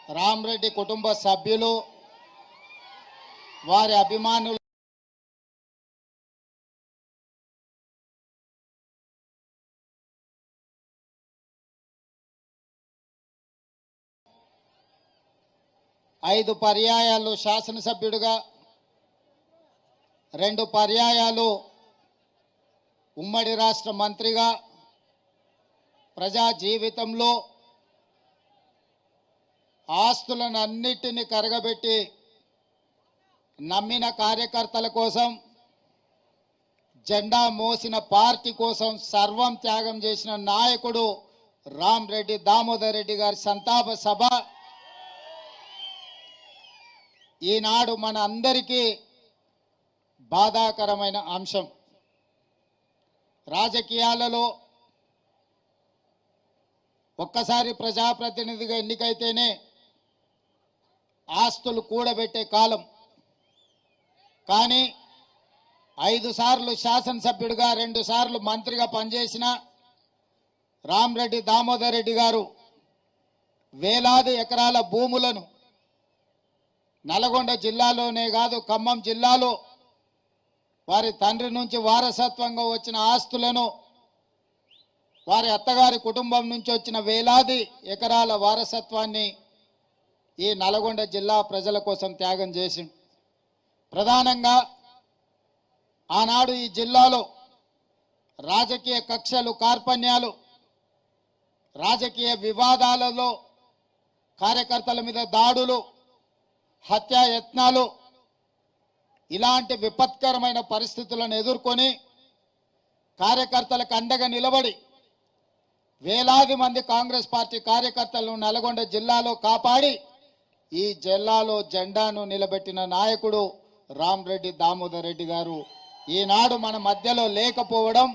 రామరెడ్డి కుటుంబ సభ్యులు వారి అభిమానులు ఐదు పర్యాయాలు శాసనసభ్యుడిగా 2 పర్యాయాలు ఉమ్మడి రాష్ట్ర మంత్రిగా ప్రజా జీవితంలో ఆస్తులను అన్నిటిని కరగబెట్టి నమ్మిన కార్యకర్తల కోసం జెండా మోసిన పార్టీ కోసం సర్వం త్యాగం చేసిన నాయకుడు రామరెడ్డి దామోదర్ రెడ్డి గారి సంతాప సభ ఈనాడు మన అందరికీ బాధాకరమైన అంశం. రాజకీయాలలో ఒక్కసారి ప్రజాప్రతినిధిగా ఎన్నికైతేనే ఆస్తులు కూడబెట్టే కాలం. కానీ 5 సార్లు శాసనసభ్యుడిగా 2 సార్లు మంత్రిగా పనిచేసిన రామరెడ్డి దామోదర్ రెడ్డి గారు వేలాది ఎకరాల భూములను నల్గొండ జిల్లాలోనే కాదు ఖమ్మం జిల్లాలో వారి తండ్రి నుంచి వారసత్వంగా వచ్చిన ఆస్తులను వారి అత్తగారి కుటుంబం నుంచి వచ్చిన వేలాది ఎకరాల వారసత్వాన్ని ఈ నల్గొండ జిల్లా ప్రజల కోసం త్యాగం చేసి ప్రధానంగా ఆనాడు ఈ జిల్లాలో రాజకీయ కక్షలు కార్పణ్యాలు రాజకీయ వివాదాలలో కార్యకర్తల మీద దాడులు హత్యాయత్నాలు ఇలాంటి విపత్కరమైన పరిస్థితులను ఎదుర్కొని కార్యకర్తలకు అండగా నిలబడి వేలాది మంది కాంగ్రెస్ పార్టీ కార్యకర్తలను నల్గొండ జిల్లాలో కాపాడి ఈ జిల్లాలో జెండాను నిలబెట్టిన నాయకుడు రామరెడ్డి దామోదర్ రెడ్డి గారు ఈనాడు మన మధ్యలో లేకపోవడం